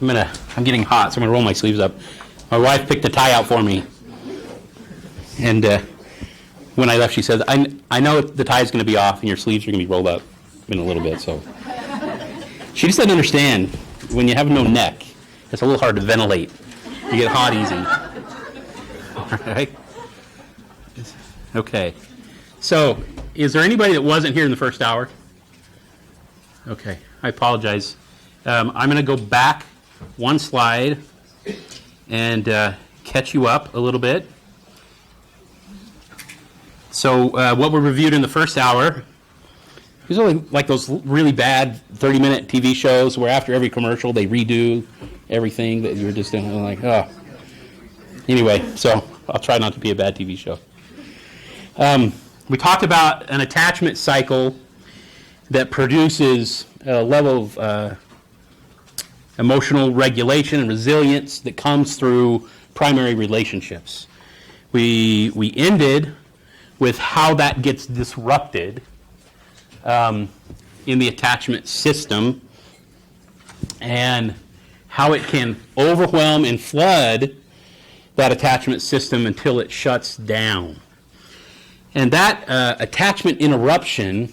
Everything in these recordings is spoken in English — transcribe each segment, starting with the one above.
I'm getting hot, so I'm going to roll my sleeves up. My wife picked a tie out for me. And when I left, she said, I know the tie is going to be off and your sleeves are going to be rolled up in a little bit. So she just doesn't understand when you have no neck, it's a little hard to ventilate. You get hot easy. All right? Okay. So is there anybody that wasn't here in the first hour? Okay. I apologize. I'm going to go back one slide and catch you up a little bit. So what we reviewed in the first hour is only like those really bad 30-minute TV shows where after every commercial they redo everything that you're just like, oh. Anyway, so I'll try not to be a bad TV show. We talked about an attachment cycle that produces a level of emotional regulation and resilience that comes through primary relationships. We ended with how that gets disrupted in the attachment system and how it can overwhelm and flood that attachment system until it shuts down. And that attachment interruption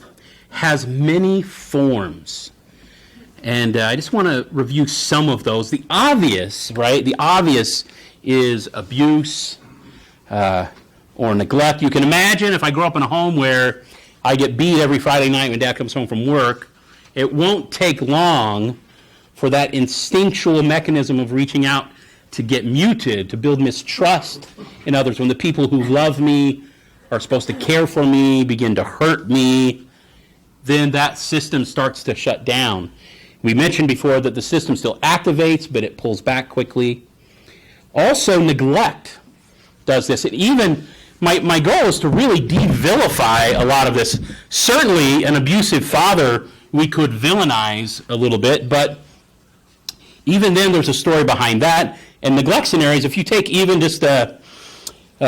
has many forms. And I just want to review some of those. The obvious, right? The obvious is abuse or neglect. You can imagine if I grow up in a home where I get beat every Friday night when Dad comes home from work, it won't take long for that instinctual mechanism of reaching out to get muted, to build mistrust in others. When the people who love me are supposed to care for me begin to hurt me, then that system starts to shut down. We mentioned before that the system still activates, but it pulls back quickly. Also, neglect does this. And even my goal is to really de-vilify a lot of this. Certainly, an abusive father we could villainize a little bit, but even then there's a story behind that. And neglect scenarios, if you take even just a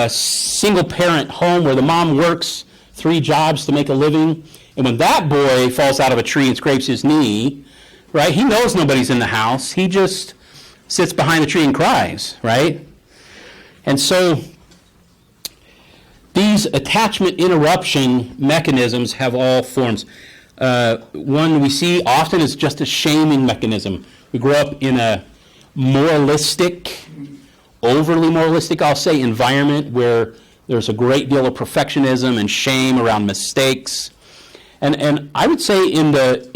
single-parent home where the mom works 3 jobs to make a living, and when that boy falls out of a tree and scrapes his knee, right, he knows nobody's in the house. He just sits behind the tree and cries, right? And so these attachment interruption mechanisms have all forms. One we see often is just a shaming mechanism. We grow up in a moralistic, overly moralistic, I'll say, environment where there's a great deal of perfectionism and shame around mistakes. And I would say in the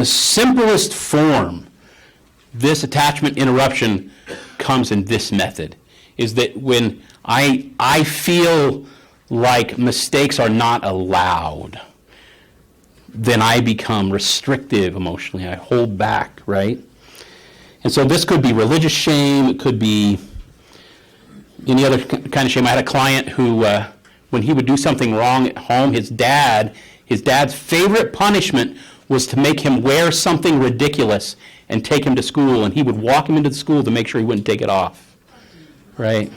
simplest form, this attachment interruption comes in this method, is that when I feel like mistakes are not allowed, then I become restrictive emotionally. I hold back, right? And so this could be religious shame. It could be any other kind of shame. I had a client who, when he would do something wrong at home, his dad's favorite punishment was to make him wear something ridiculous and take him to school. And he would walk him into the school to make sure he wouldn't take it off, right?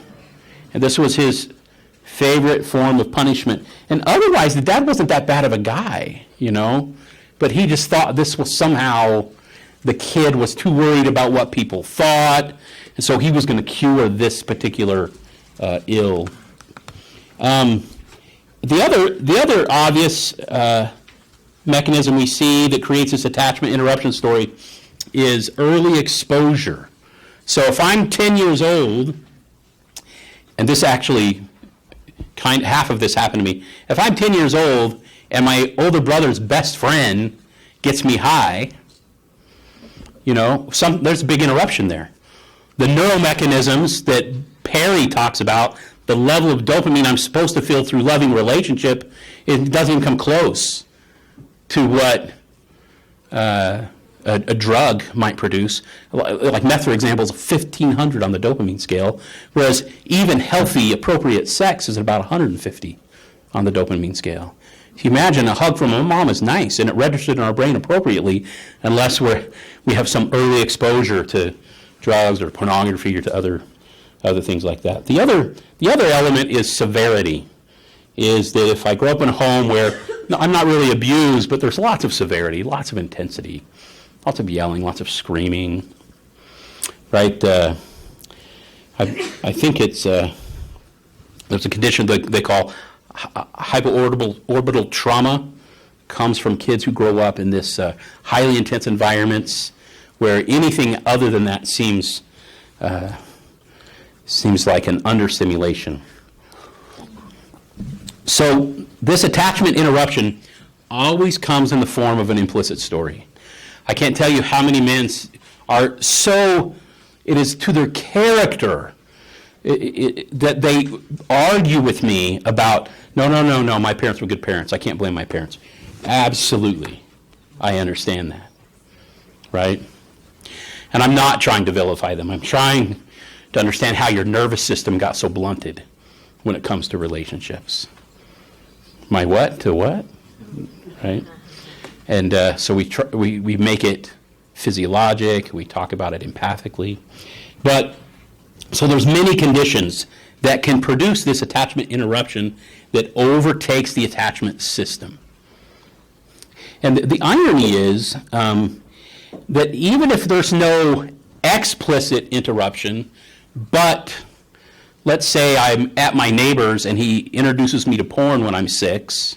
And this was his favorite form of punishment. And otherwise, the dad wasn't that bad of a guy, you know, but he just thought this was somehow, the kid was too worried about what people thought, and so he was going to cure this particular ill. The other obvious mechanism we see that creates this attachment interruption story is early exposure. So if I'm 10 years old, and this actually, half of this happened to me. If I'm 10 years old and my older brother's best friend gets me high, you know, there's a big interruption there. The neuromechanisms that Perry talks about, the level of dopamine I'm supposed to feel through loving relationship, it doesn't even come close to what a drug might produce. Like meth, for example, is 1,500 on the dopamine scale, whereas even healthy, appropriate sex is at about 150 on the dopamine scale. If you imagine a hug from a mom is nice, and it registered in our brain appropriately, unless we have some early exposure to drugs or pornography or to other things like that. The other element is severity, is that if I grow up in a home where no, I'm not really abused, but there's lots of severity, lots of intensity, lots of yelling, lots of screaming, right? I think it's, there's a condition that they call hyperorbital trauma. Comes from kids who grow up in this highly intense environments where anything other than that seems like an understimulation. So this attachment interruption always comes in the form of an implicit story. I can't tell you how many men are so, it is to their character that they argue with me about, no, my parents were good parents. I can't blame my parents. Absolutely. I understand that. Right? And I'm not trying to vilify them. I'm trying to understand how your nervous system got so blunted when it comes to relationships. My what to what? Right? And so we make it physiologic. We talk about it empathically. But so there's many conditions that can produce this attachment interruption that overtakes the attachment system. And the irony is that even if there's no explicit interruption, but let's say I'm at my neighbor's and he introduces me to porn when I'm 6,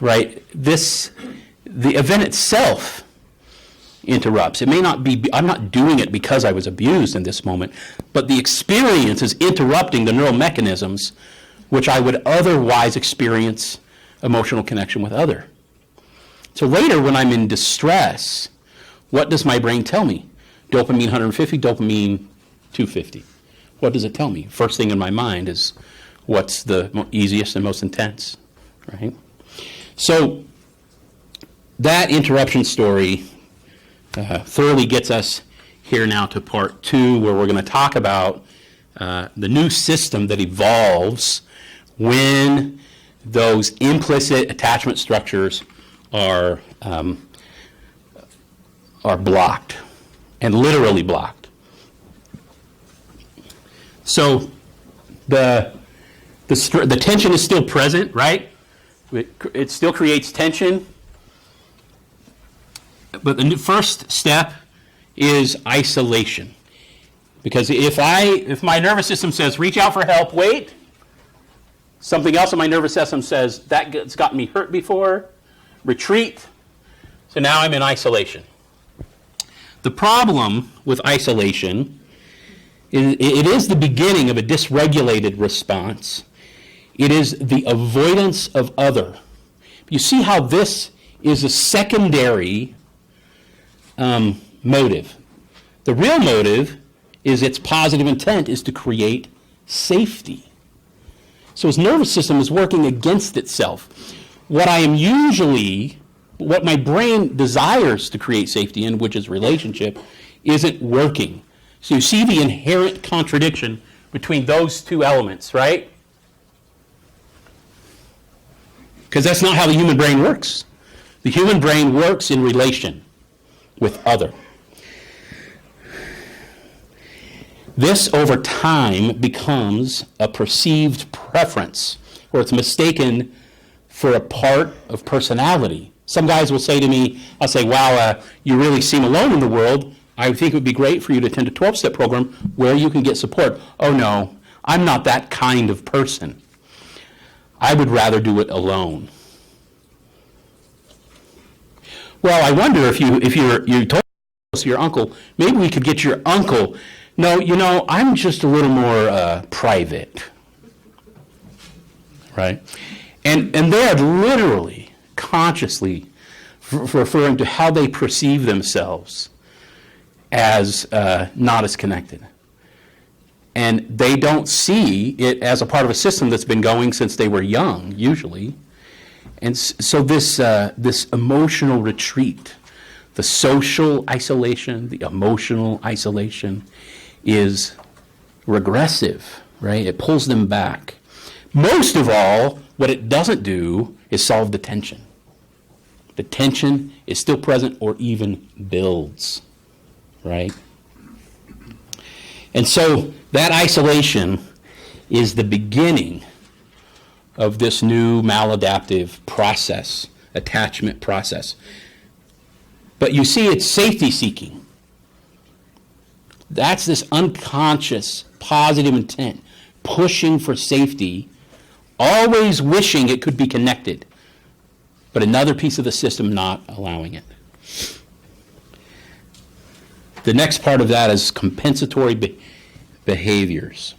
right? The event itself interrupts. It may not be, I'm not doing it because I was abused in this moment, but the experience is interrupting the neural mechanisms which I would otherwise experience emotional connection with other. So later when I'm in distress, what does my brain tell me? Dopamine 150, dopamine 250. What does it tell me? First thing in my mind is what's the easiest and most intense, right? So that interruption story thoroughly gets us here now to part 2, where we're going to talk about the new system that evolves when those implicit attachment structures are blocked, and literally blocked. So the tension is still present, right? It still creates tension. But the first step is isolation. Because if my nervous system says, reach out for help, wait, something else in my nervous system says, that's gotten me hurt before, retreat, so now I'm in isolation. The problem with isolation is it is the beginning of a dysregulated response. It is the avoidance of other. You see how this is a secondary motive. The real motive is its positive intent is to create safety. So his nervous system is working against itself. What my brain desires to create safety in, which is relationship, isn't working. So you see the inherent contradiction between those two elements, right? Because that's not how the human brain works. The human brain works in relation with other. This, over time, becomes a perceived preference, or it's mistaken for a part of personality. Some guys will say to me, I'll say, wow, you really seem alone in the world. I think it would be great for you to attend a 12-step program where you can get support. Oh, no, I'm not that kind of person. I would rather do it alone. Well, I wonder if you told your uncle, maybe we could get your uncle. No, I'm just a little more private. Right? And they are literally, consciously referring to how they perceive themselves as not as connected. And they don't see it as a part of a system that's been going since they were young, usually. And so this emotional retreat, the social isolation, the emotional isolation is regressive, right? It pulls them back. Most of all, what it doesn't do is solve the tension. The tension is still present or even builds, right? And so that isolation is the beginning of this new maladaptive process, attachment process. But you see, it's safety seeking. That's this unconscious, positive intent, pushing for safety, always wishing it could be connected, but another piece of the system not allowing it. The next part of that is compensatory behaviors.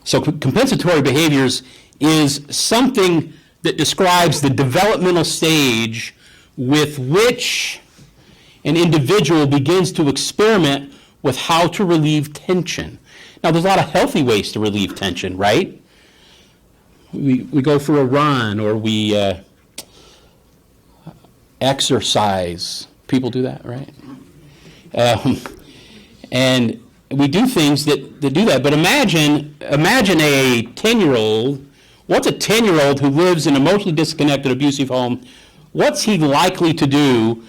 So compensatory behaviors is something that describes the developmental stage with which an individual begins to experiment with how to relieve tension. Now, there's a lot of healthy ways to relieve tension, right? We go for a run, or we exercise. People do that, right? And we do things that do that. But imagine a 10-year-old. What's a 10-year-old who lives in an emotionally disconnected, abusive home? What's he likely to do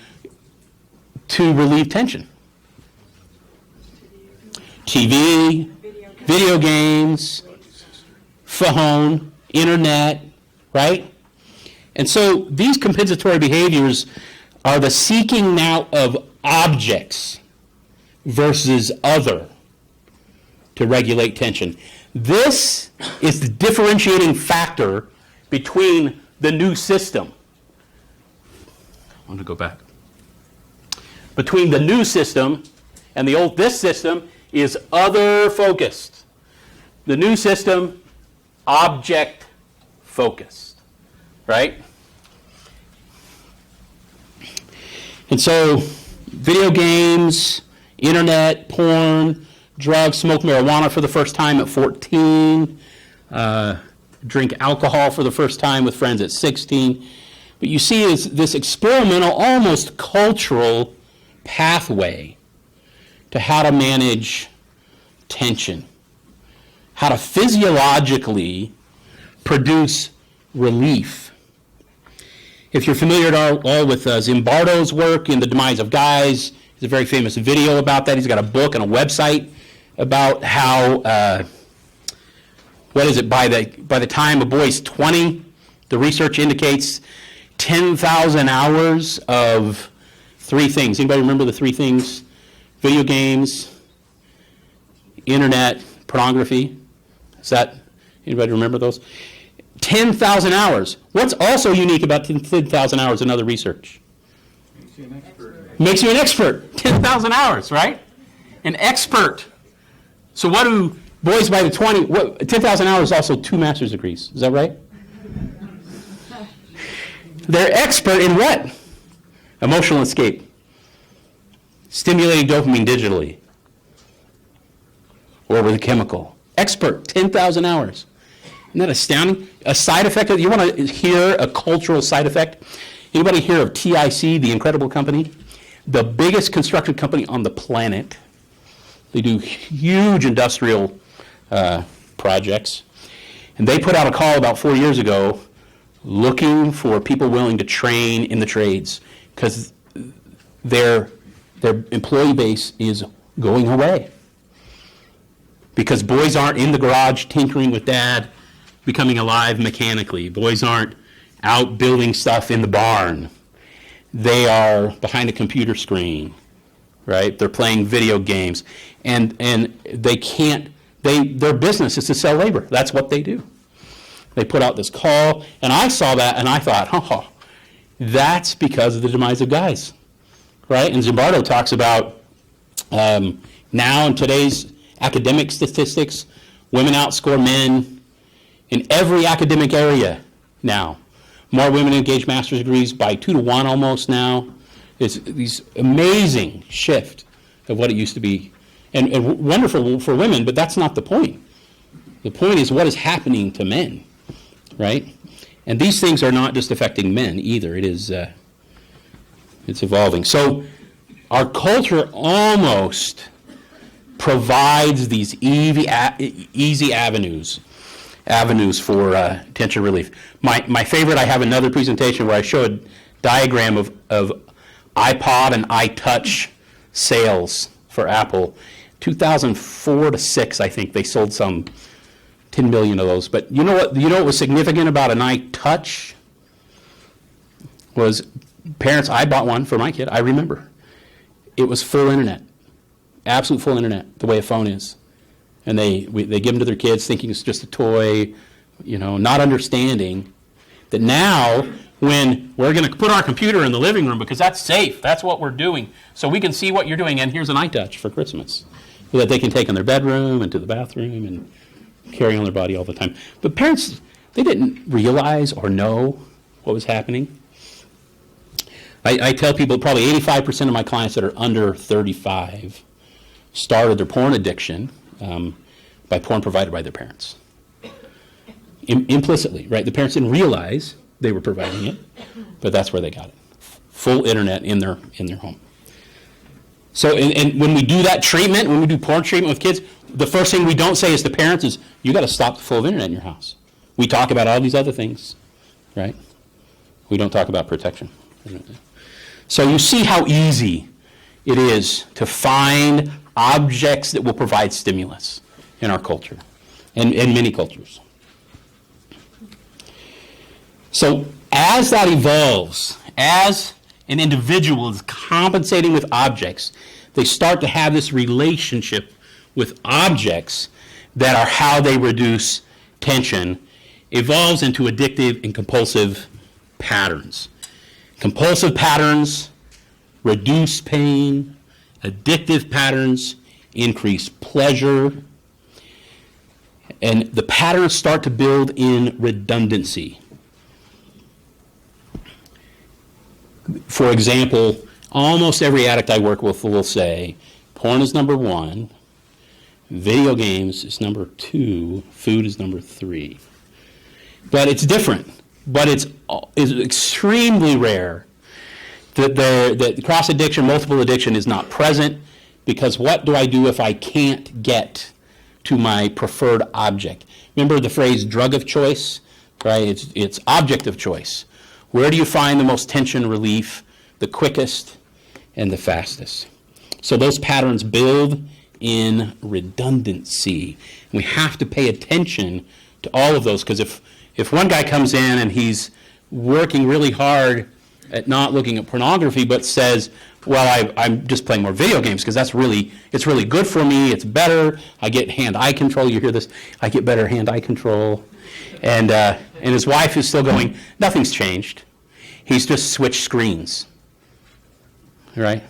to relieve tension? TV, video games, phone, internet, right? And so these compensatory behaviors are the seeking now of objects versus other to regulate tension. This is the differentiating factor between the new system. I want to go back. Between the new system and the old, this system is other focused. The new system, object focused, right? And so video games, internet, porn, drugs, smoke marijuana for the first time at 14, drink alcohol for the first time with friends at 16. But you see is this experimental, almost cultural pathway to how to manage tension, how to physiologically produce relief. If you're familiar at all with Zimbardo's work in The Demise of Guys, there's a very famous video about that. He's got a book and a website about how, by the time a boy's 20, the research indicates 10,000 hours of three things. Anybody remember the three things? Video games, internet, pornography. Anybody remember those? 10,000 hours. What's also unique about 10,000 hours in other research? Makes you an expert. Makes you an expert. 10,000 hours, right? An expert. So what do boys by the 20, 10,000 hours is also 2 master's degrees. Is that right? They're expert in what? Emotional escape. Stimulating dopamine digitally. Or with a chemical. Expert, 10,000 hours. Isn't that astounding? A side effect, you want to hear a cultural side effect? Anybody hear of TIC, the incredible company? The biggest construction company on the planet. They do huge industrial projects. And they put out a call about 4 years ago looking for people willing to train in the trades because their employee base is going away. Because boys aren't in the garage tinkering with dad, becoming alive mechanically. Boys aren't out building stuff in the barn. They are behind a computer screen, right? They're playing video games. And they can't, their business is to sell labor. That's what they do. They put out this call, and I saw that, and I thought, that's because of the demise of guys, right? And Zimbardo talks about now in today's academic statistics, women outscore men in every academic area now. More women engage master's degrees by 2 to 1 almost now. It's these amazing shift of what it used to be. And wonderful for women, but that's not the point. The point is what is happening to men, right? And these things are not just affecting men either. It is, it's evolving. So our culture almost provides these easy avenues for tension relief. My favorite, I have another presentation where I show a diagram of iPod and iTouch sales for Apple. 2004 to 6, I think, they sold some 10 million of those. But you know what was significant about a nice touch? Was parents, I bought one for my kid, I remember. It was full internet. Absolute full internet, the way a phone is. And they give them to their kids thinking it's just a toy, not understanding that now when we're going to put our computer in the living room because that's safe, that's what we're doing, so we can see what you're doing, and here's an iTouch for Christmas so that they can take in their bedroom and to the bathroom and carry on their body all the time. But parents, they didn't realize or know what was happening. I tell people probably 85% of my clients that are under 35 started their porn addiction by porn provided by their parents. Implicitly, right? The parents didn't realize they were providing it, but that's where they got it. Full internet in their home. So, and when we do that treatment, when we do porn treatment with kids, the first thing we don't say as the parents is, you got to stop the flow of internet in your house. We talk about all these other things, right? We don't talk about protection. So you see how easy it is to find objects that will provide stimulus in our culture, and in many cultures. So as that evolves, as an individual is compensating with objects, they start to have this relationship with objects that are how they reduce tension, evolves into addictive and compulsive patterns. Compulsive patterns reduce pain, addictive patterns increase pleasure, and the patterns start to build in redundancy. For example, almost every addict I work with will say, porn is number 1, video games is number 2, food is number 3. But it's different. But it's extremely rare that cross addiction, multiple addiction is not present, because what do I do if I can't get to my preferred object? Remember the phrase drug of choice, right? It's object of choice. Where do you find the most tension relief, the quickest and the fastest? So those patterns build in redundancy. We have to pay attention to all of those, because if one guy comes in and he's working really hard at not looking at pornography, but says, well, I'm just playing more video games because it's really good for me, it's better, I get hand-eye control, you hear this, I get better hand-eye control. And his wife is still going, nothing's changed. He's just switched screens. Right?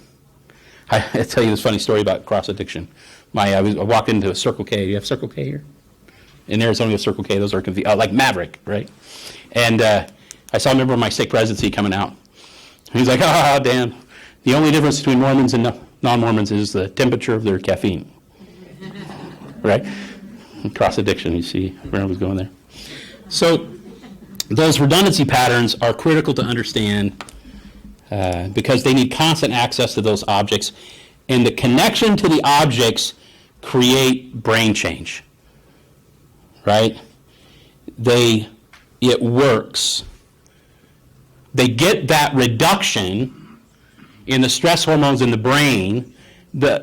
I'll tell you this funny story about cross-addiction. I walked into a Circle K. You have Circle K here? In Arizona, we have Circle K. Those are like Maverick, right? And I saw a member of my stake presidency coming out. He's like, Dan, the only difference between Mormons and non-Mormons is the temperature of their caffeine. Right? Cross-addiction, you see where I was going there. So those redundancy patterns are critical to understand because they need constant access to those objects, and the connection to the objects create brain change. Right? It works. They get that reduction in the stress hormones in the brain,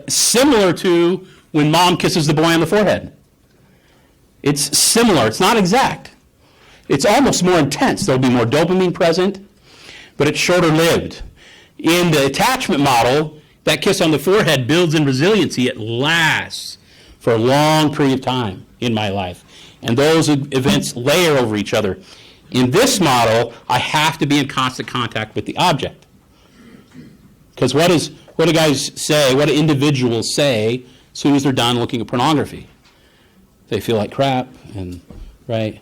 similar to when mom kisses the boy on the forehead. It's similar. It's not exact. It's almost more intense. There'll be more dopamine present, but it's shorter-lived. In the attachment model, that kiss on the forehead builds in resiliency. It lasts for a long period of time in my life. And those events layer over each other. In this model, I have to be in constant contact with the object. Because what do guys say, what do individuals say as soon as they're done looking at pornography? They feel like crap, right?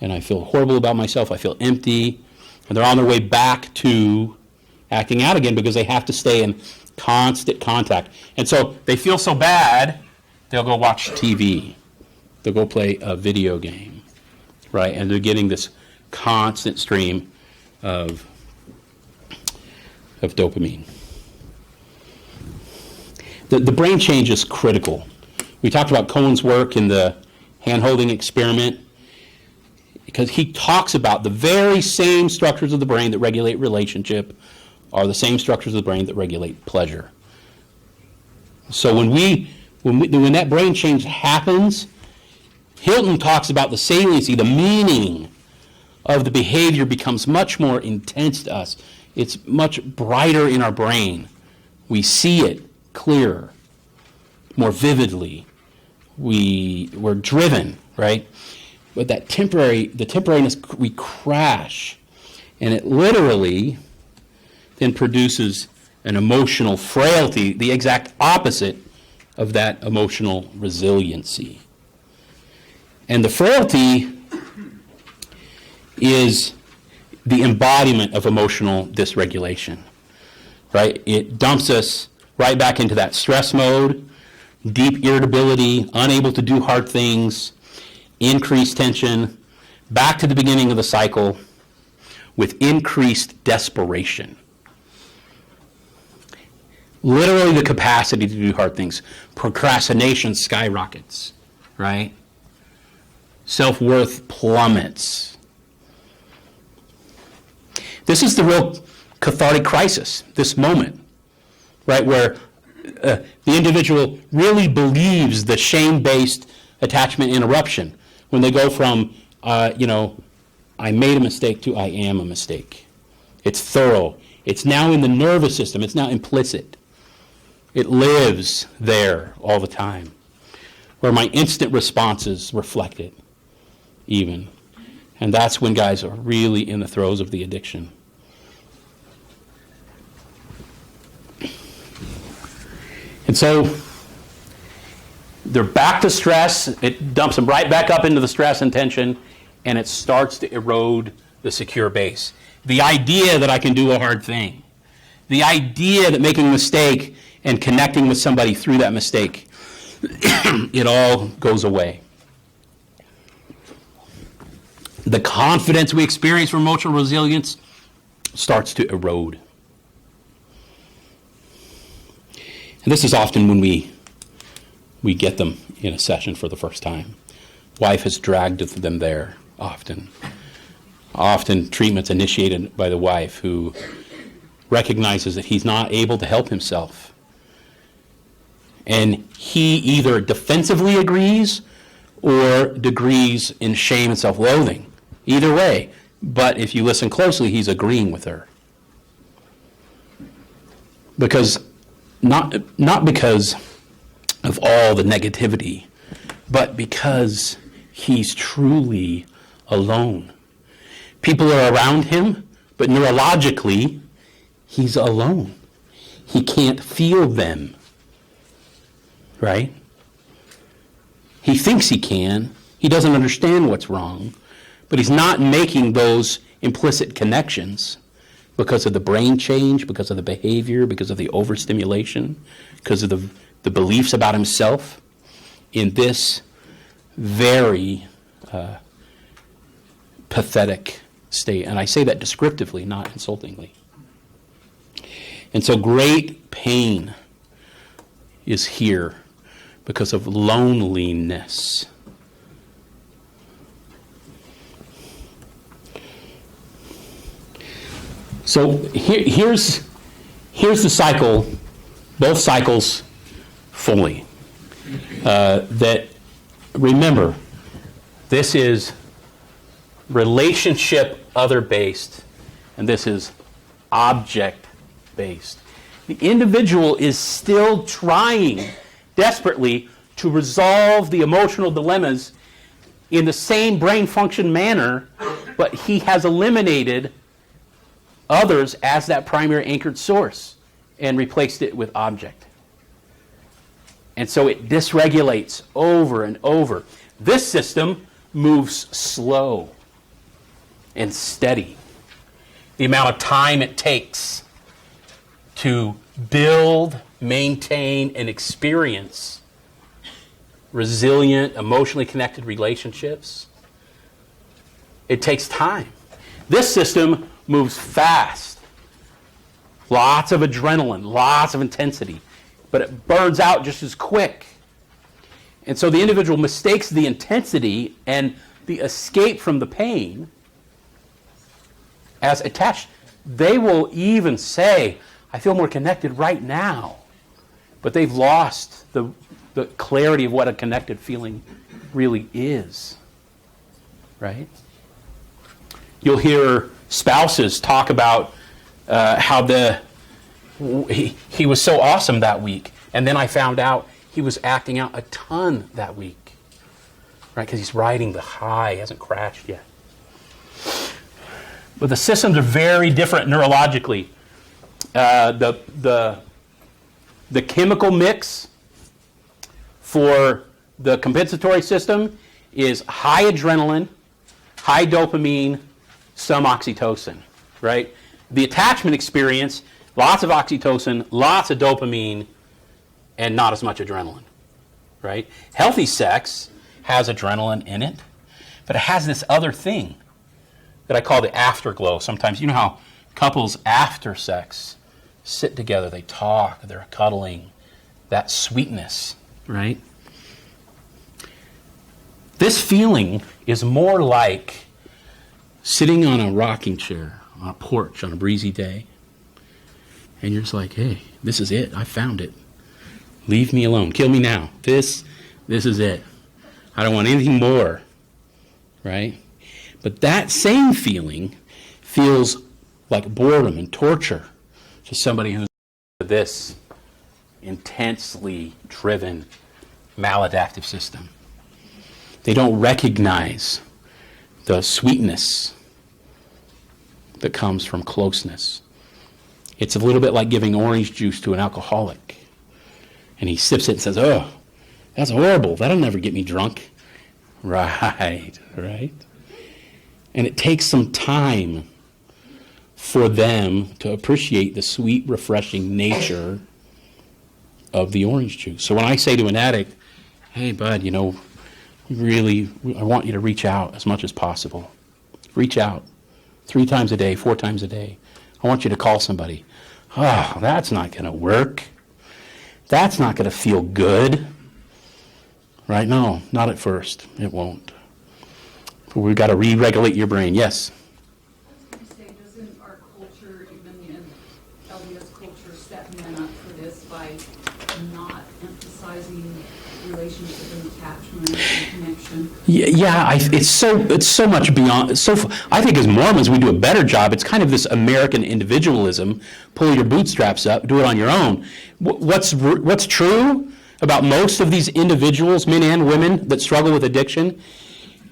And I feel horrible about myself, I feel empty, and they're on their way back to acting out again because they have to stay in constant contact. And so they feel so bad, they'll go watch TV. They'll go play a video game, right? And they're getting this constant stream of dopamine. The brain change is critical. We talked about Cohen's work in the hand-holding experiment because he talks about the very same structures of the brain that regulate relationship are the same structures of the brain that regulate pleasure. So when that brain change happens, Hilton talks about the saliency, the meaning of the behavior becomes much more intense to us. It's much brighter in our brain. We see it clearer, more vividly. We're driven, right? But the temporariness, we crash. And it literally then produces an emotional frailty, the exact opposite of that emotional resiliency. And the frailty is the embodiment of emotional dysregulation, right? It dumps us right back into that stress mode, deep irritability, unable to do hard things, increased tension, back to the beginning of the cycle with increased desperation. Literally the capacity to do hard things. Procrastination skyrockets, right? Self-worth plummets. This is the real cathartic crisis, this moment, right, where the individual really believes the shame-based attachment interruption when they go from, I made a mistake to I am a mistake. It's thorough. It's now in the nervous system. It's now implicit. It lives there all the time, where my instant responses reflect it even. And that's when guys are really in the throes of the addiction. And so they're back to stress. It dumps them right back up into the stress and tension, and it starts to erode the secure base. The idea that I can do a hard thing. The idea that making a mistake and connecting with somebody through that mistake, it all goes away. The confidence we experience from emotional resilience starts to erode. And this is often when we get them in a session for the first time. Wife has dragged them there often. Often treatment's initiated by the wife who recognizes that he's not able to help himself. And he either defensively agrees or degrees in shame and self-loathing. Either way. But if you listen closely, he's agreeing with her. Because not because of all the negativity, but because he's truly alone. People are around him, but neurologically, he's alone. He can't feel them, right? He thinks he can. He doesn't understand what's wrong, but he's not making those implicit connections because of the brain change, because of the behavior, because of the overstimulation, because of the beliefs about himself in this very pathetic state. And I say that descriptively, not insultingly. And so great pain is here because of loneliness. So here's the cycle, both cycles fully. That, remember, this is relationship other-based, and this is object-based. The individual is still trying desperately to resolve the emotional dilemmas in the same brain function manner, but he has eliminated others as that primary anchored source and replaced it with object. And so it dysregulates over and over. This system moves slow and steady. The amount of time it takes to build, maintain, and experience resilient, emotionally connected relationships, it takes time. This system moves fast. Lots of adrenaline, lots of intensity, but it burns out just as quick. And so the individual mistakes the intensity and the escape from the pain as attached. They will even say, I feel more connected right now. But they've lost the clarity of what a connected feeling really is, right? You'll hear spouses talk about how he was so awesome that week, and then I found out he was acting out a ton that week, right? Because he's riding the high, he hasn't crashed yet. But the systems are very different neurologically. The chemical mix for the compensatory system is high adrenaline, high dopamine, some oxytocin, right? The attachment experience, lots of oxytocin, lots of dopamine, and not as much adrenaline, right? Healthy sex has adrenaline in it, but it has this other thing that I call the afterglow. Sometimes, you know how couples after sex sit together, they talk, they're cuddling, that sweetness, right? This feeling is more like sitting on a rocking chair on a porch on a breezy day, and you're just like, hey, this is it. I found it. Leave me alone. Kill me now. This is it. I don't want anything more, right? But that same feeling feels like boredom and torture to somebody who's this intensely driven maladaptive system. They don't recognize the sweetness that comes from closeness. It's a little bit like giving orange juice to an alcoholic. And he sips it and says, oh, that's horrible. That'll never get me drunk. Right. And it takes some time for them to appreciate the sweet, refreshing nature of the orange juice. So when I say to an addict, hey, bud, really, I want you to reach out as much as possible. Reach out 3 times a day, 4 times a day. I want you to call somebody. Oh, that's not going to work. That's not going to feel good. Right? No, not at first. It won't. But we've got to re-regulate your brain. Yes? I was going to say, doesn't our culture, even the LDS culture, set men up for this by not emphasizing relationship and attachment and connection? Yeah, it's so much beyond. I think as Mormons we do a better job. It's kind of this American individualism. Pull your bootstraps up, do it on your own. What's true about most of these individuals, men and women, that struggle with addiction?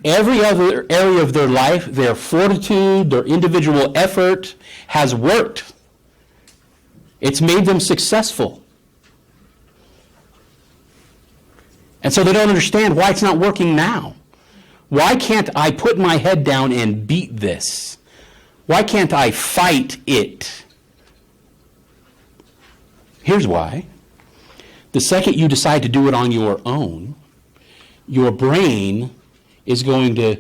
Every other area of their life, their fortitude, their individual effort has worked. It's made them successful. And so they don't understand why it's not working now. Why can't I put my head down and beat this? Why can't I fight it? Here's why. The second you decide to do it on your own, your brain is going to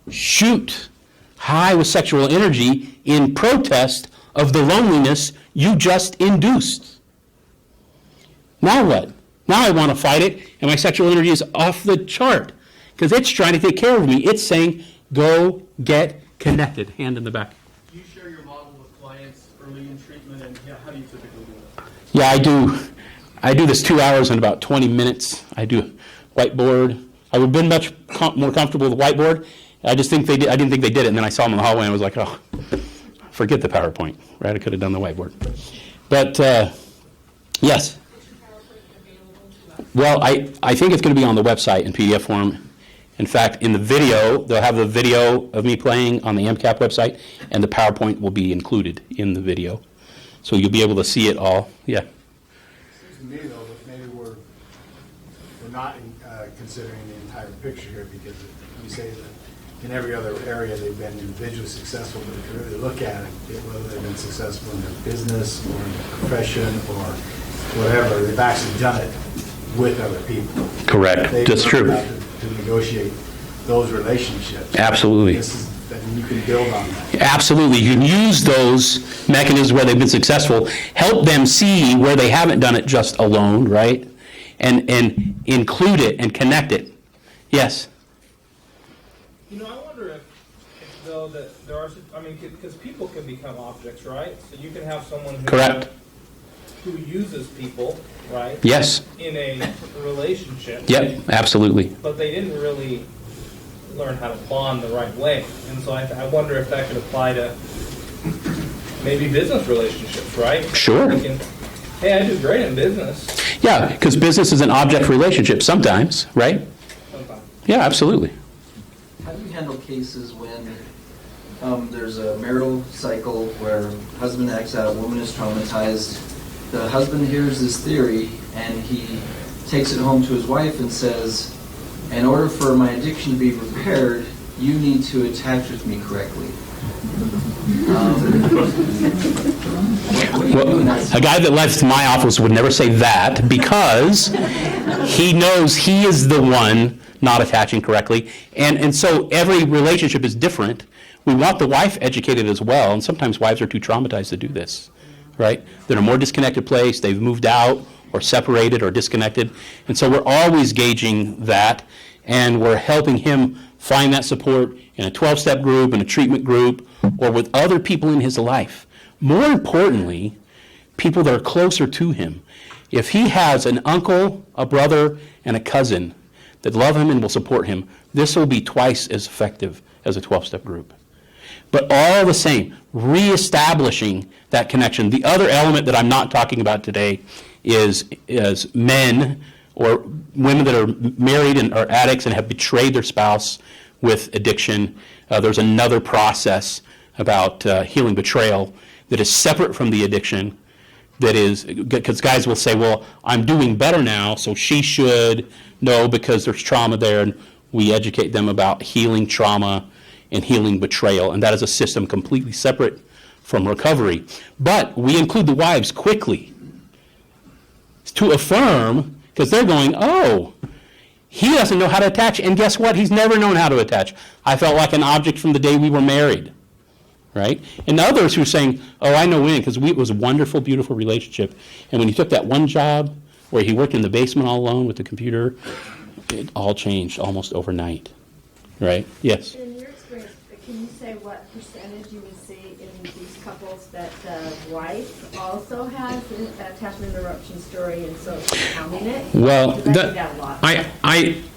shoot high with sexual energy in protest of the loneliness you just induced. Now what? Now I want to fight it, and my sexual energy is off the chart because it's trying to take care of me. It's saying, go get connected. Hand in the back. Do you share your model with clients early in treatment, and how do you typically do it? Yeah, I do. I do this 2 hours in about 20 minutes. I do whiteboard. I would have been much more comfortable with whiteboard. I didn't think they did it, and then I saw them in the hallway, and I was like, oh, forget the PowerPoint. Right? I could have done the whiteboard. But, yes. Well, I think it's going to be on the website in PDF form. In fact, in the video, they'll have the video of me playing on the MCAP website, and the PowerPoint will be included in the video. So you'll be able to see it all. Yeah. Seems to me, though, that maybe we're not considering the entire picture here, because you say that in every other area they've been individually successful, but if you really look at it, whether they've been successful in their business or in their profession or whatever, they've actually done it with other people. Correct. That's true. To negotiate those relationships. Absolutely. You can build on that. Absolutely. You can use those mechanisms where they've been successful, help them see where they haven't done it just alone, right? And include it and connect it. Yes? I wonder if though, that there are, because people can become objects, right? So you can have someone who... Correct. who uses people, right? Yes. In a relationship. Yep, absolutely. But they didn't really learn how to bond the right way. And so I wonder if that could apply to maybe business relationships, right? Sure. Thinking, hey, I do great in business. Yeah, because business is an object relationship sometimes, right? Sometimes. Yeah, absolutely. How do you handle cases when there's a marital cycle where husband acts out, woman is traumatized, the husband hears this theory and he takes it home to his wife and says, in order for my addiction to be repaired, you need to attach with me correctly. What do you do in that A guy that left my office would never say that because he knows he is the one not attaching correctly. And so every relationship is different. We want the wife educated as well, and sometimes wives are too traumatized to do this, right? They're in a more disconnected place, they've moved out or separated or disconnected. And so we're always gauging that, and we're helping him find that support in a 12-step group, in a treatment group, or with other people in his life. More importantly, people that are closer to him. If he has an uncle, a brother, and a cousin that love him and will support him, this will be twice as effective as a 12-step group. But all the same, reestablishing that connection. The other element that I'm not talking about today is men or women that are married and are addicts and have betrayed their spouse with addiction. There's another process about healing betrayal that is separate from the addiction. That is, because guys will say, well, I'm doing better now, so she should. No, because there's trauma there, and we educate them about healing trauma and healing betrayal, and that is a system completely separate from recovery. But we include the wives quickly to affirm, because they're going, oh, he doesn't know how to attach, and guess what? He's never known how to attach. I felt like an object from the day we were married, right? And others who are saying, oh, I know when, because it was a wonderful, beautiful relationship, and when he took that one job where he worked in the basement all alone with the computer, it all changed almost overnight, right? Yes? In your experience, can you say what percentage you would see in these couples that the wife also has an attachment interruption story and so she's counting it? Well, Because I see that a lot.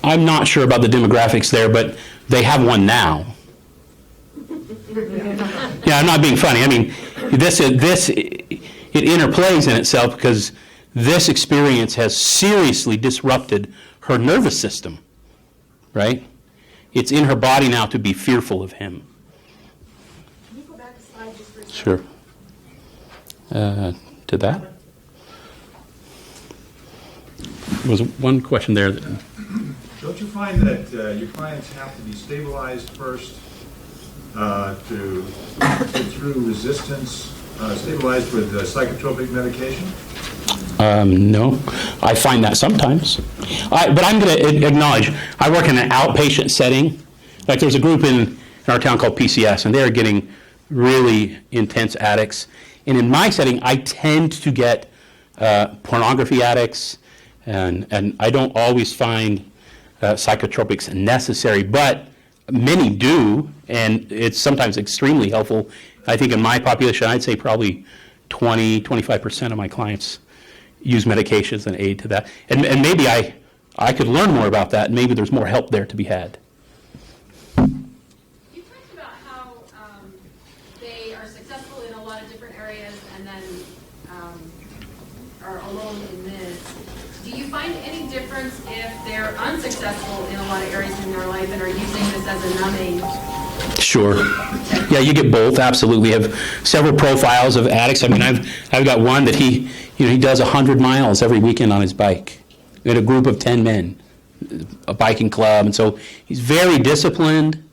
I'm not sure about the demographics there, but they have one now. Yeah, I'm not being funny. I mean, it interplays in itself because this experience has seriously disrupted her nervous system, right? It's in her body now to be fearful of him. Can you go back a slide just for a second? Sure. To that? There was one question there. Don't you find that your clients have to be stabilized first to get through resistance, stabilized with psychotropic medication? No, I find that sometimes. But I'm going to acknowledge, I work in an outpatient setting. Like there's a group in our town called PCS, and they're getting really intense addicts. And in my setting, I tend to get pornography addicts, and I don't always find psychotropics necessary, but many do, and it's sometimes extremely helpful. I think in my population, I'd say probably 20-25% of my clients use medications and aid to that. And maybe I could learn more about that, and maybe there's more help there to be had. You talked about how they are successful in a lot of different areas and then are alone in this. Do you find any difference if they're unsuccessful in a lot of areas in their life and are using this as a numbing? Sure. Yeah, you get both, absolutely. I have several profiles of addicts. I mean, I've got one that he does 100 miles every weekend on his bike. We had a group of 10 men, a biking club, and so he's very disciplined,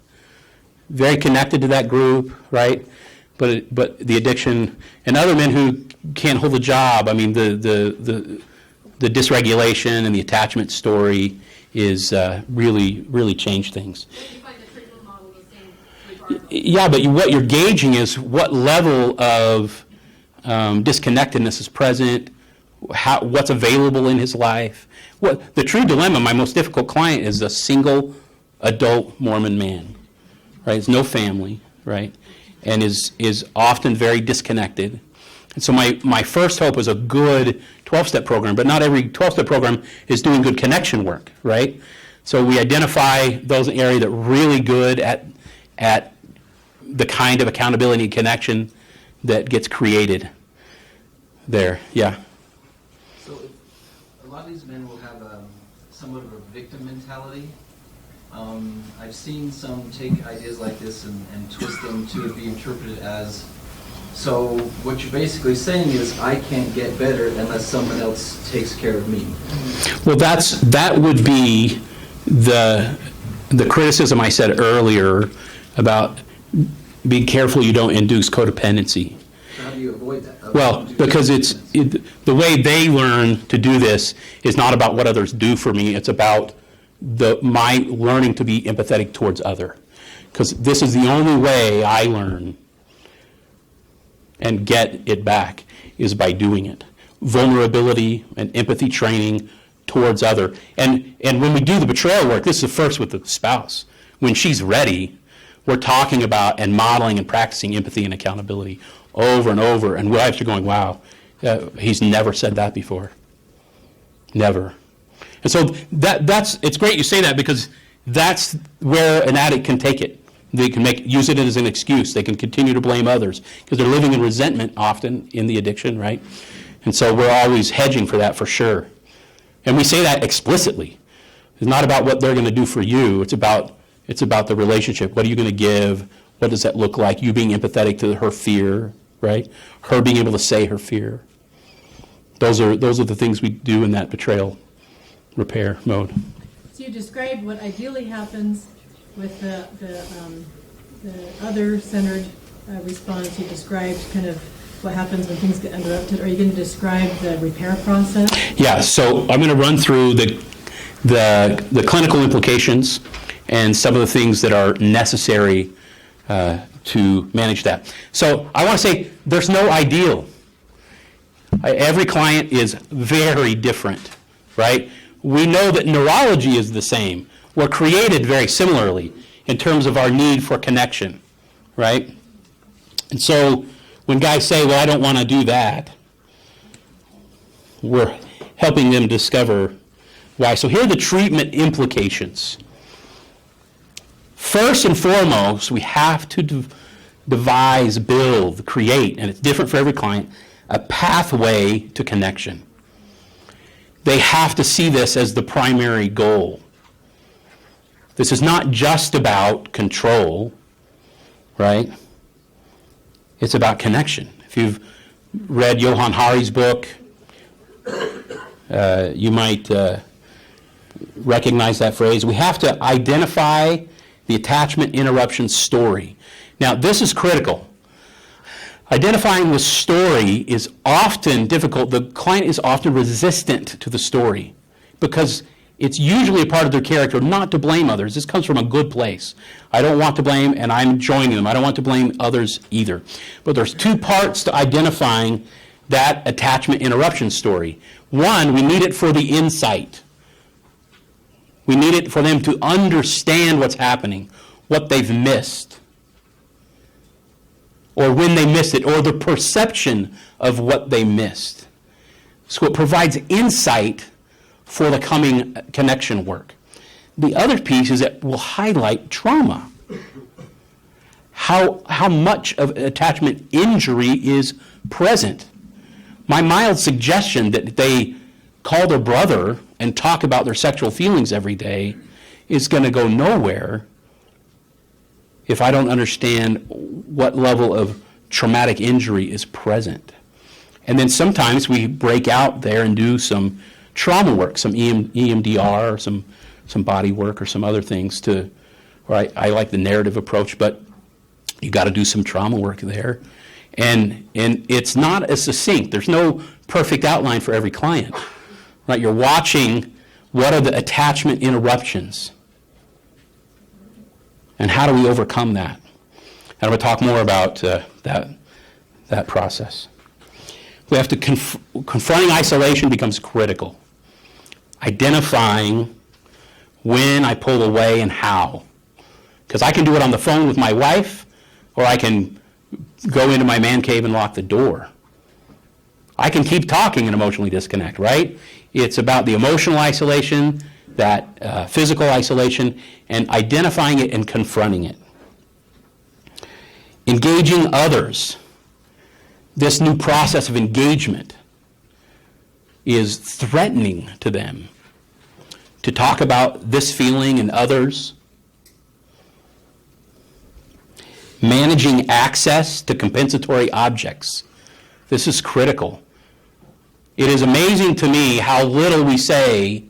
very connected to that group, right? But the addiction, and other men who can't hold a job. I mean, the dysregulation and the attachment story is really changed things. Yeah, but what you're gauging is what level of disconnectedness is present, what's available in his life. The true dilemma, my most difficult client, is a single adult Mormon man, right? Has no family, right? And is often very disconnected. And so my first hope was a good 12-step program, but not every 12-step program is doing good connection work, right? So we identify those in the area that are really good at the kind of accountability and connection that gets created there. Yeah. So a lot of these men will have somewhat of a victim mentality. I've seen some take ideas like this and twist them to be interpreted as, so what you're basically saying is I can't get better unless someone else takes care of me. Well, that would be the criticism I said earlier about be careful you don't induce codependency. So how do you avoid that? Well, because the way they learn to do this is not about what others do for me. It's about my learning to be empathetic towards other. Because this is the only way I learn and get it back is by doing it. Vulnerability and empathy training towards other. And when we do the betrayal work, this is the first with the spouse. When she's ready, we're talking about and modeling and practicing empathy and accountability over and over. And wives are going, wow, he's never said that before. Never. And so it's great you say that, because that's where an addict can take it. They can use it as an excuse. They can continue to blame others because they're living in resentment often in the addiction, right? And so we're always hedging for that for sure. And we say that explicitly. It's not about what they're going to do for you. It's about the relationship. What are you going to give? What does that look like? You being empathetic to her fear, right? Her being able to say her fear. Those are the things we do in that betrayal repair mode. So you described what ideally happens with the other-centered response. You described kind of what happens when things get interrupted. Are you going to describe the repair process? Yeah, so I'm going to run through the clinical implications and some of the things that are necessary to manage that. So I want to say there's no ideal. Every client is very different, right? We know that neurology is the same. We're created very similarly in terms of our need for connection, right? And so when guys say, well, I don't want to do that, we're helping them discover why. So here are the treatment implications. First and foremost, we have to devise, build, create, and it's different for every client, a pathway to connection. They have to see this as the primary goal. This is not just about control, right? It's about connection. If you've read Johann Hari's book, you might recognize that phrase. We have to identify the attachment interruption story. Now, this is critical. Identifying the story is often difficult. The client is often resistant to the story because it's usually a part of their character not to blame others. This comes from a good place. I don't want to blame, and I'm joining them. I don't want to blame others either. But there's two parts to identifying that attachment interruption story. One, we need it for the insight. We need it for them to understand what's happening, what they've missed, or when they missed it, or the perception of what they missed. So it provides insight for the coming connection work. The other piece is that will highlight trauma. How much of attachment injury is present. My mild suggestion that they call their brother and talk about their sexual feelings every day is going to go nowhere if I don't understand what level of traumatic injury is present. And then sometimes we break out there and do some trauma work, some EMDR, or some body work, or some other things to, or I like the narrative approach, but you got to do some trauma work there. And it's not as succinct. There's no perfect outline for every client. Right? You're watching what are the attachment interruptions and how do we overcome that. And we'll talk more about that process. We have to confronting isolation becomes critical. Identifying when I pull away and how. Because I can do it on the phone with my wife, or I can go into my man cave and lock the door. I can keep talking and emotionally disconnect, right? It's about the emotional isolation, that physical isolation, and identifying it and confronting it. Engaging others. This new process of engagement is threatening to them. To talk about this feeling and others. Managing access to compensatory objects. This is critical. It is amazing to me how little we say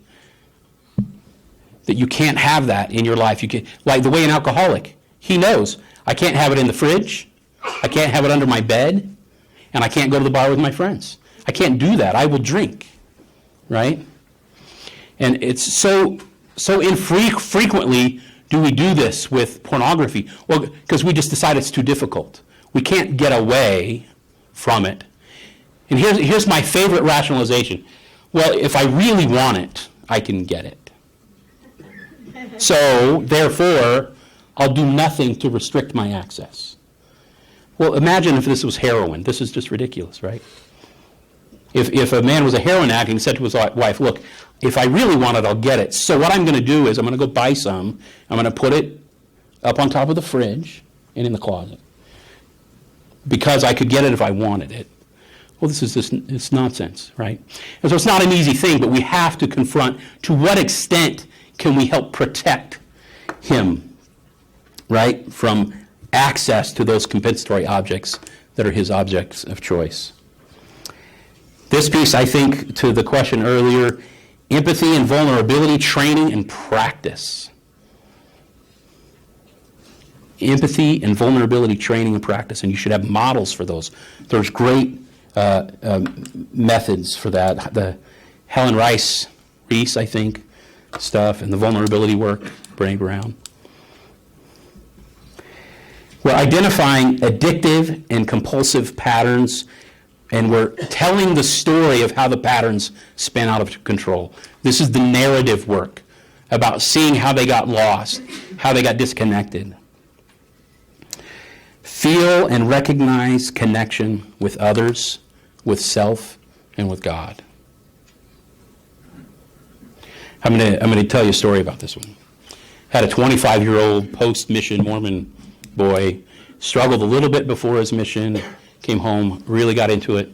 that you can't have that in your life. You can, like the way an alcoholic, he knows, I can't have it in the fridge, I can't have it under my bed, and I can't go to the bar with my friends. I can't do that. I will drink, right? And it's so infrequently do we do this with pornography. Well, because we just decide it's too difficult. We can't get away from it. And here's my favorite rationalization. Well, if I really want it, I can get it. So, therefore, I'll do nothing to restrict my access. Well, imagine if this was heroin. This is just ridiculous, right? If a man was a heroin addict and said to his wife, look, if I really want it, I'll get it. So what I'm going to do is I'm going to go buy some. I'm going to put it up on top of the fridge and in the closet. Because I could get it if I wanted it. Well, this is just it's nonsense, right? And so it's not an easy thing, but we have to confront to what extent can we help protect him, right, from access to those compensatory objects that are his objects of choice. This piece, I think, to the question earlier, empathy and vulnerability training and practice. Empathy and vulnerability training and practice, and you should have models for those. There's great methods for that. The Helen Reese, I think, stuff, and the vulnerability work, Brene Brown. We're identifying addictive and compulsive patterns, and we're telling the story of how the patterns spin out of control. This is the narrative work about seeing how they got lost, how they got disconnected. Feel and recognize connection with others, with self, and with God. I'm going to tell you a story about this one. Had a 25-year-old post-mission Mormon boy, struggled a little bit before his mission, came home, really got into it,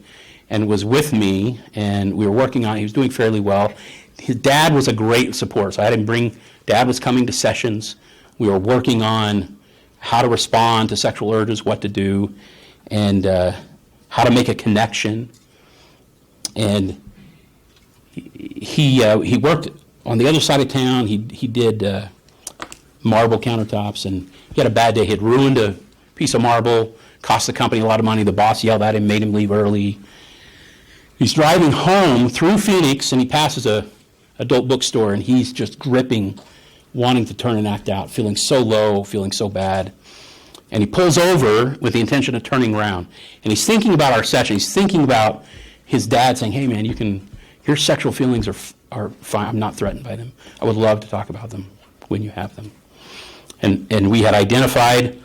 and was with me, and we were working on it. He was doing fairly well. His dad was a great support, so I had him bring, Dad was coming to sessions. We were working on how to respond to sexual urges, what to do, and how to make a connection. And he worked on the other side of town. He did marble countertops, and he had a bad day. He had ruined a piece of marble, cost the company a lot of money. The boss yelled at him, made him leave early. He's driving home through Phoenix, and he passes a adult bookstore, and he's just gripping, wanting to turn and act out, feeling so low, feeling so bad. And he pulls over with the intention of turning around. And he's thinking about our session. He's thinking about his dad saying, hey, man, your sexual feelings are fine. I'm not threatened by them. I would love to talk about them when you have them. And we had identified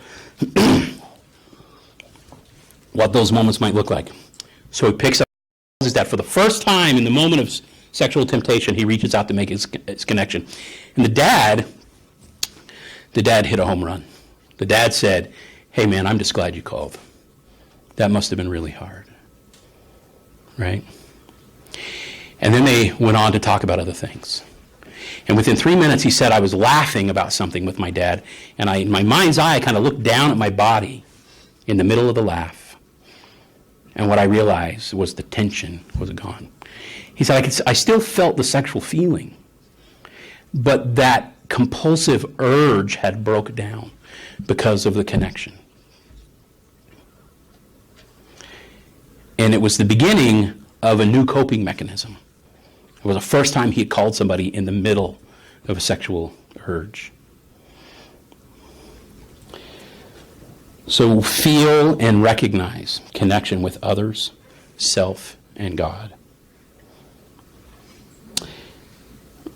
what those moments might look like. So he picks up his dad. For the first time in the moment of sexual temptation, he reaches out to make his connection. And the dad hit a home run. The dad said, hey, man, I'm just glad you called. That must have been really hard. Right? And then they went on to talk about other things. And within 3 minutes, he said, I was laughing about something with my dad, and in my mind's eye, I kind of looked down at my body in the middle of the laugh. And what I realized was the tension was gone. He said, I still felt the sexual feeling, but that compulsive urge had broke down because of the connection. And it was the beginning of a new coping mechanism. It was the first time he had called somebody in the middle of a sexual urge. So feel and recognize connection with others, self, and God.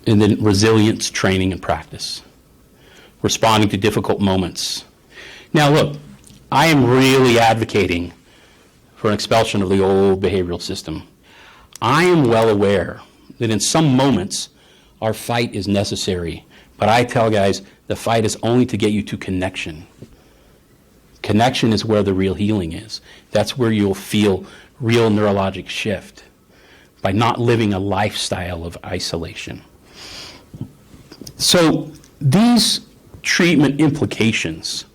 And then resilience, training, and practice. Responding to difficult moments. Now look, I am really advocating for an expulsion of the old behavioral system. I am well aware that in some moments our fight is necessary, but I tell guys the fight is only to get you to connection. Connection is where the real healing is. That's where you'll feel real neurologic shift, by not living a lifestyle of isolation. So these treatment implications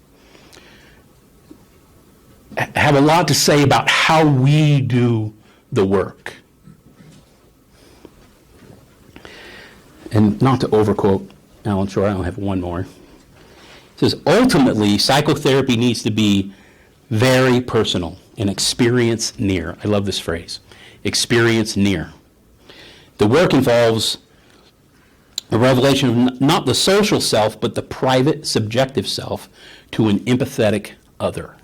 have a lot to say about how we do the work. And not to overquote Alan Shore, I only have one more. It says, ultimately, psychotherapy needs to be very personal and experience near. I love this phrase, experience near. The work involves a revelation of not the social self, but the private, subjective self to an empathetic other.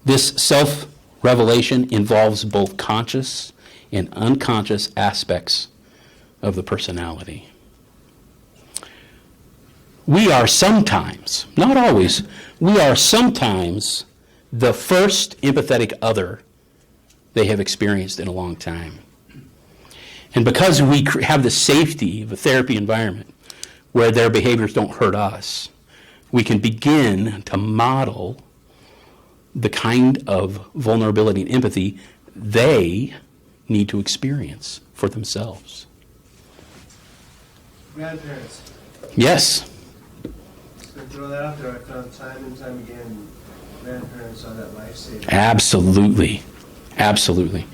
This self-revelation involves both conscious and unconscious aspects of the personality. We are sometimes, not always, we are sometimes the first empathetic other they have experienced in a long time. And because we have the safety of a therapy environment where their behaviors don't hurt us, we can begin to model the kind of vulnerability and empathy they need to experience for themselves. Grandparents. Yes. Just to throw that out there, I found time and time again, grandparents are that lifesaver. Absolutely. Absolutely.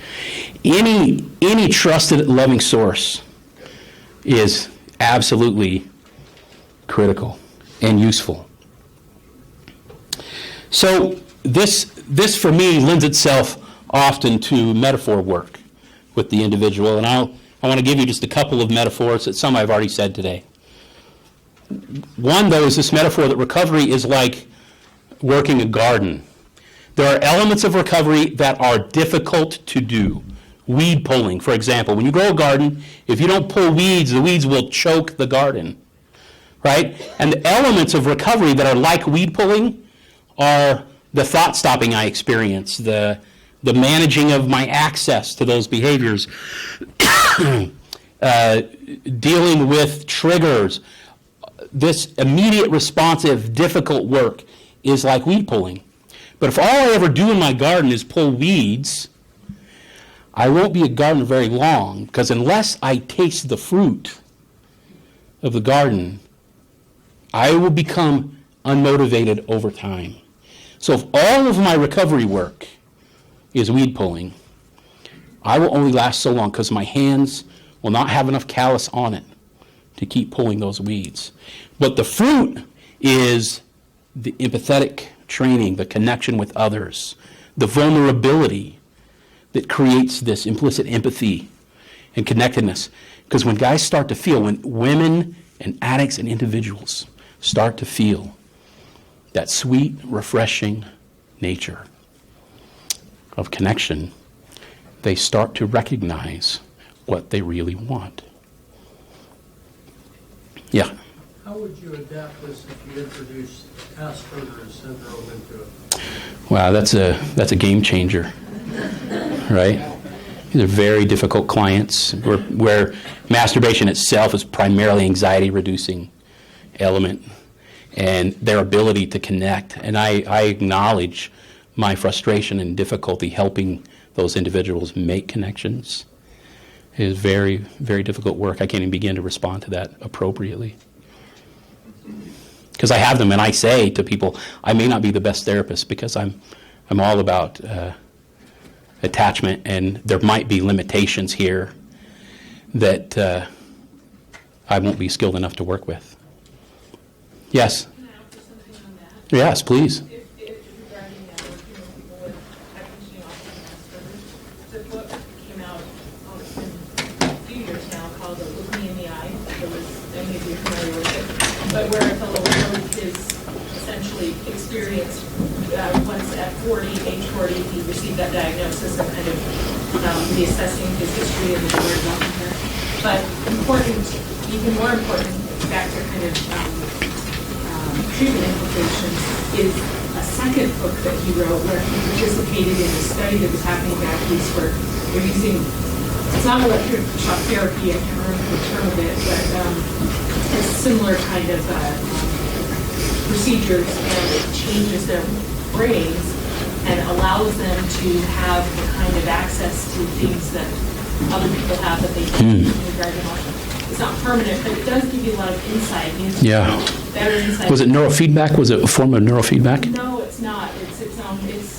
Any trusted, loving source is absolutely critical and useful. So this for me lends itself often to metaphor work with the individual, and I want to give you just a couple of metaphors that some I've already said today. One, though, is this metaphor that recovery is like working a garden. There are elements of recovery that are difficult to do. Weed pulling, for example. When you grow a garden, if you don't pull weeds, the weeds will choke the garden, right? And the elements of recovery that are like weed pulling are the thought stopping I experience, the managing of my access to those behaviors, dealing with triggers. This immediate responsive, difficult work is like weed pulling. But if all I ever do in my garden is pull weeds, I won't be a gardener very long, because unless I taste the fruit of the garden, I will become unmotivated over time. So if all of my recovery work is weed pulling, I will only last so long, because my hands will not have enough callus on it to keep pulling those weeds. But the fruit is the empathetic training, the connection with others, the vulnerability that creates this implicit empathy and connectedness. Because when guys start to feel, when women and addicts and individuals start to feel that sweet, refreshing nature of connection, they start to recognize what they really want. Yeah? How would you adapt this if you introduced Asperger's syndrome into it? Wow, that's a game changer, right? These are very difficult clients where masturbation itself is primarily anxiety-reducing element, and their ability to connect. And I acknowledge my frustration and difficulty helping those individuals make connections. It is very, very difficult work. I can't even begin to respond to that appropriately. Because I have them, and I say to people, I may not be the best therapist because I'm all about attachment, and there might be limitations here that I won't be skilled enough to work with. Yes? Can I offer something on that? Yes, please. If regarding working with people with functioning autism Asperger's, the book came out a few years now called Look Me in the Eye. It was, many of you are familiar with it, but where a fellow wrote his essentially experience once at 40, age 40, he received that diagnosis and kind of reassessing his history and the word welcome here. But important, even more important, back to kind of treatment implications, is a second book that he wrote, where he participated in a study that was happening back east, where they're using, it's not electroshock therapy, I can't remember the term of it, but a similar kind of procedures, and it changes their brains and allows them to have the kind of access to things that other people have that they don't in regard to emotion. It's not permanent, but it does give you a lot of insight into better insight. Was it neurofeedback? Was it a form of neurofeedback? No, it's not. It's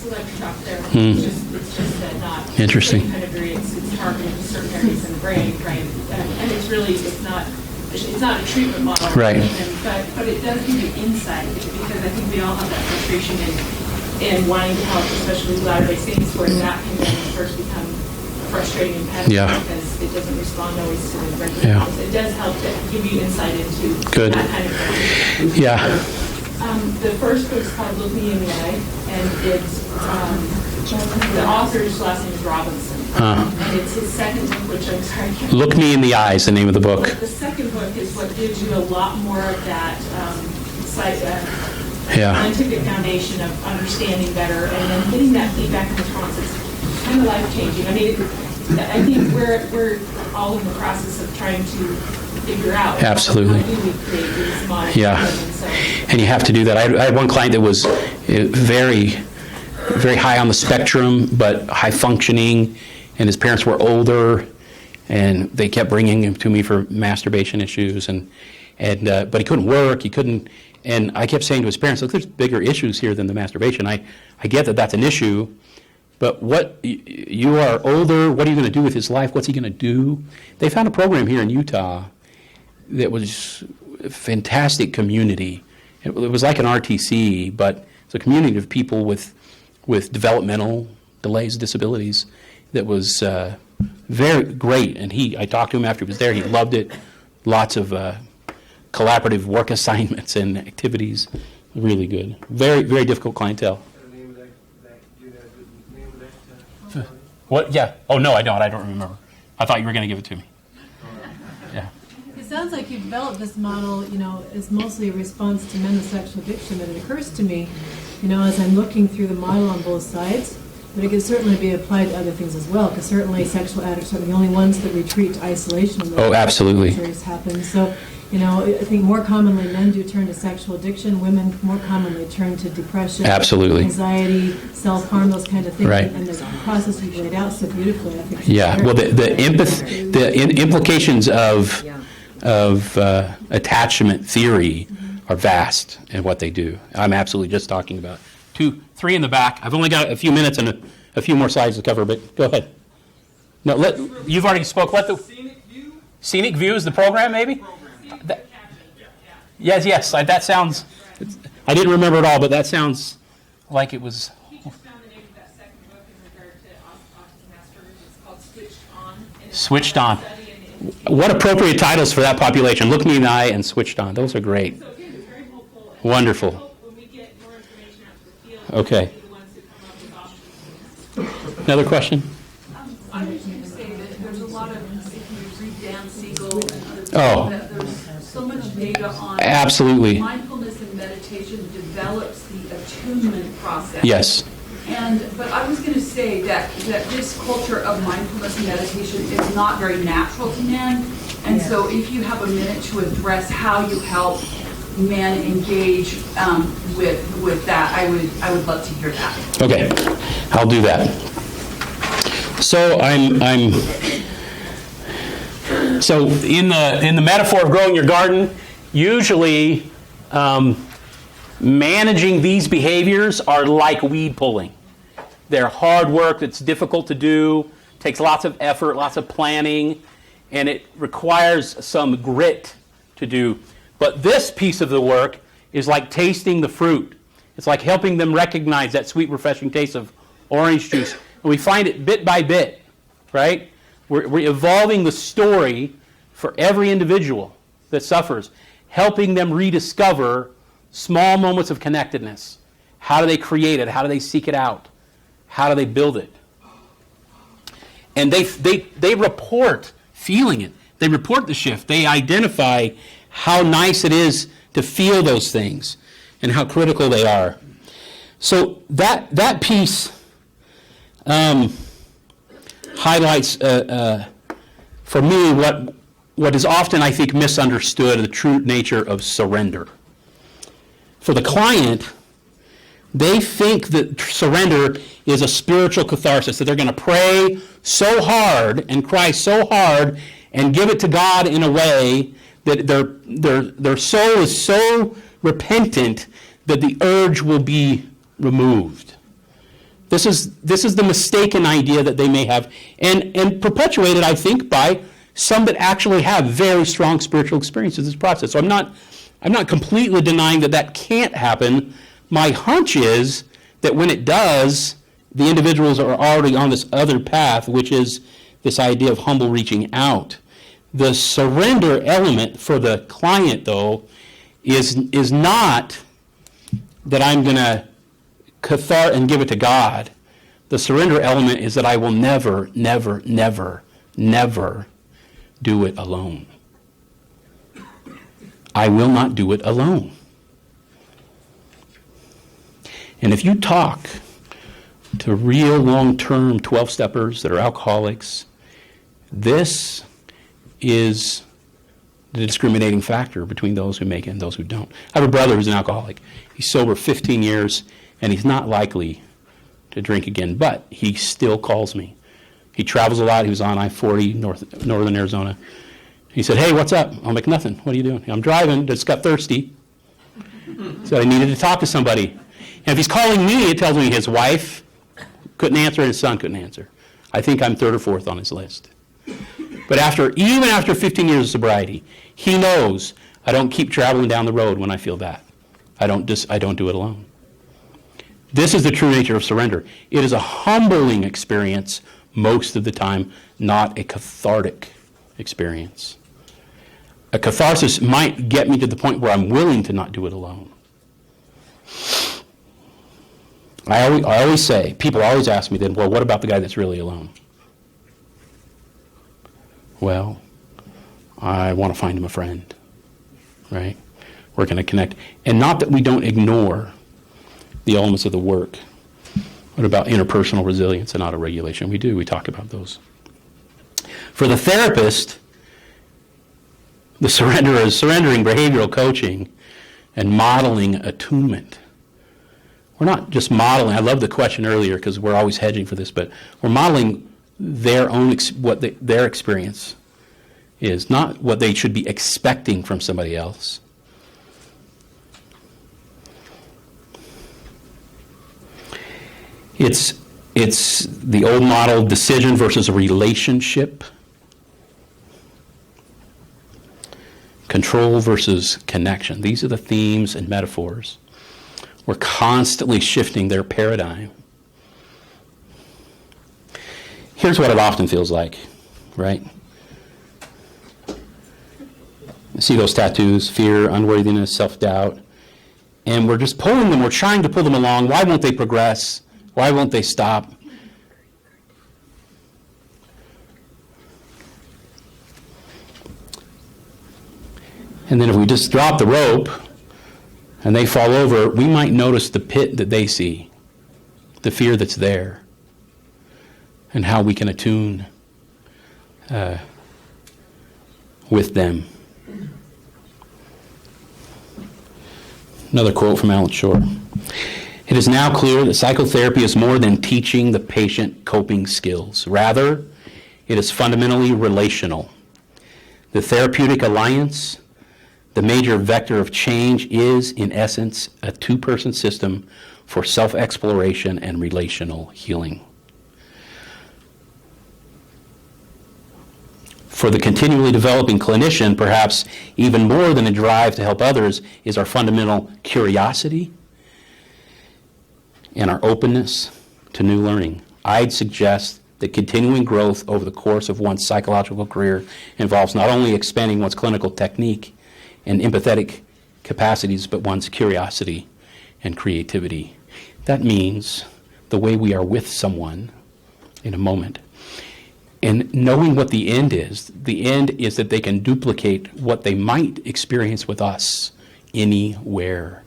electroshock therapy. It's just that not Interesting. kind of it's targeted to certain areas in the brain, right? And it's really it's not a treatment model, Right. But it does give you insight, because I think we all have that frustration in wanting to help, especially Latter-day Saints, where that can then first become frustrating and passive because it doesn't respond always to the regular calls. It does help to give you insight into that kind of thing. Yeah. The first book is called Look Me in the Eye, and it's the author's last name is Robinson. And it's his second book, which I'm sorry I can't Look Me in the Eye is the name of the book. The second book is what gives you a lot more of that scientific foundation of understanding better, and then getting that feedback and response is kind of life-changing. I mean, I think we're all in the process of trying to figure out Absolutely. how do we create these models. And you have to do that. I had one client that was very, very high on the spectrum, but high functioning, and his parents were older, and they kept bringing him to me for masturbation issues, but he couldn't work, and I kept saying to his parents, look, there's bigger issues here than the masturbation. I get that that's an issue, but you are older, what are you going to do with his life? What's he going to do? They found a program here in Utah that was a fantastic community. It was like an RTC, but it's a community of people with developmental delays, disabilities, that was very great. And I talked to him after he was there. He loved it. Lots of collaborative work assignments and activities. Really good. Very, very difficult clientele. What? Yeah. Oh, no, I don't. I don't remember. I thought you were going to give it to me. Yeah. It sounds like you developed this model, as mostly a response to men with sexual addiction, but it occurs to me, as I'm looking through the model on both sides, that it could certainly be applied to other things as well, because certainly sexual addicts are the only ones that retreat to isolation when those absolutely. Injuries happen. So, I think more commonly men do turn to sexual addiction. Women more commonly turn to depression, absolutely, anxiety, self-harm, those kind of things. Right. And the process you've laid out so beautifully, I think. Well, the implications of attachment theory are vast in what they do. I'm absolutely just talking about 2, 3 in the back. I've only got a few minutes and a few more slides to cover, but go ahead. No, you've already spoke. Scenic View is the program, maybe? Yes. That sounds. I didn't remember it all, but that sounds like it was. He just found the name of that second book in regard to autism Asperger's. It's called Switched On. What appropriate titles for that population? Look Me in the Eye and Switched On. Those are great. So again, it's very helpful. Wonderful. When we get more information out to the field, okay. we'll be the ones who come up with options. Another question? I was going to say that there's a lot of, if you read Dan Siegel and other people, that there's so much data on absolutely. Mindfulness and meditation develops the attunement process. Yes. But I was going to say that this culture of mindfulness and meditation is not very natural to men. And so if you have a minute to address how you help men engage with that, I would love to hear that. Okay, I'll do that. So so in the metaphor of growing your garden, usually managing these behaviors are like weed pulling. They're hard work that's difficult to do, takes lots of effort, lots of planning, and it requires some grit to do. But this piece of the work is like tasting the fruit. It's like helping them recognize that sweet, refreshing taste of orange juice. And we find it bit by bit, right? We're evolving the story for every individual that suffers, helping them rediscover small moments of connectedness. How do they create it? How do they seek it out? How do they build it? And they report feeling it. They report the shift. They identify how nice it is to feel those things and how critical they are. So that piece highlights, for me, what is often, I think, misunderstood, the true nature of surrender. For the client, they think that surrender is a spiritual catharsis, that they're going to pray so hard and cry so hard and give it to God in a way that their soul is so repentant that the urge will be removed. This is the mistaken idea that they may have, and perpetuated, I think, by some that actually have very strong spiritual experiences in this process. So I'm not completely denying that can't happen. My hunch is that when it does, the individuals are already on this other path, which is this idea of humble reaching out. The surrender element for the client, though, is not that I'm going to cathar and give it to God. The surrender element is that I will never, never, never, never do it alone. I will not do it alone. And if you talk to real long-term 12-steppers that are alcoholics, this is the discriminating factor between those who make it and those who don't. I have a brother who's an alcoholic. He's sober 15 years, and he's not likely to drink again, but he still calls me. He travels a lot. He was on I-40, northern Arizona. He said, "Hey, what's up?" I'm like, "Nothing. What are you doing?" "I'm driving. Just got thirsty." So I needed to talk to somebody. And if he's calling me, it tells me his wife couldn't answer and his son couldn't answer. I think I'm third or fourth on his list. But even after 15 years of sobriety, he knows I don't keep traveling down the road when I feel bad. I don't do it alone. This is the true nature of surrender. It is a humbling experience most of the time, not a cathartic experience. A catharsis might get me to the point where I'm willing to not do it alone. I always say, people always ask me then, well, what about the guy that's really alone? Well, I want to find him a friend, right? We're going to connect. And not that we don't ignore the elements of the work. What about interpersonal resilience and autoregulation? We do. We talk about those. For the therapist, the surrenderer is surrendering behavioral coaching and modeling attunement. We're not just modeling. I love the question earlier because we're always hedging for this, but we're modeling their own their experience is, not what they should be expecting from somebody else. It's the old model, decision versus a relationship. Control versus connection. These are the themes and metaphors. We're constantly shifting their paradigm. Here's what it often feels like, right? You see those tattoos, fear, unworthiness, self-doubt, and we're just pulling them, we're trying to pull them along. Why won't they progress? Why won't they stop? And then if we just drop the rope and they fall over, we might notice the pit that they see, the fear that's there, and how we can attune with them. Another quote from Alan Shore. It is now clear that psychotherapy is more than teaching the patient coping skills. Rather, it is fundamentally relational. The therapeutic alliance, the major vector of change, is, in essence, a two-person system for self-exploration and relational healing. For the continually developing clinician, perhaps even more than a drive to help others, is our fundamental curiosity and our openness to new learning. I'd suggest that continuing growth over the course of one's psychological career involves not only expanding one's clinical technique and empathetic capacities, but one's curiosity and creativity. That means the way we are with someone in a moment. And knowing what the end is that they can duplicate what they might experience with us anywhere.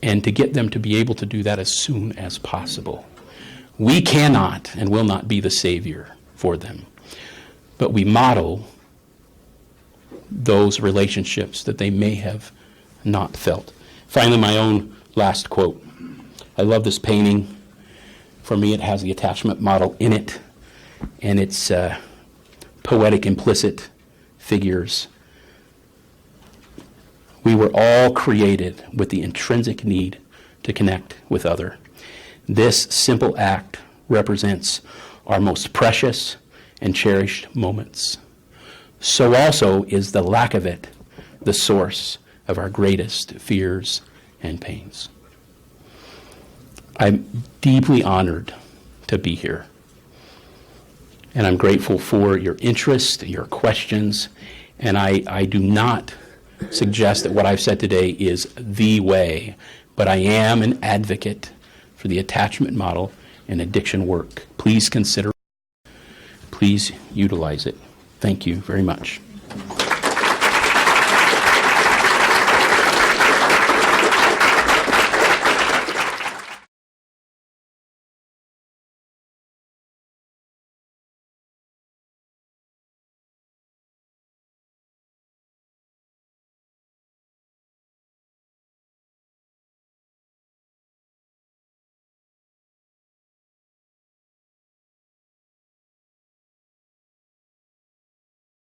and to get them to be able to do that as soon as possible. We cannot and will not be the savior for them, but we model those relationships that they may have not felt. Finally, my own last quote. I love this painting. For me, it has the attachment model in it, and it's poetic implicit figures. We were all created with the intrinsic need to connect with other. This simple act represents our most precious and cherished moments. So also is the lack of it the source of our greatest fears and pains. I'm deeply honored to be here. And I'm grateful for your interest, your questions, and I do not suggest that what I've said today is the way, but I am an advocate for the attachment model and addiction work. Please consider it. Please utilize it. Thank you very much.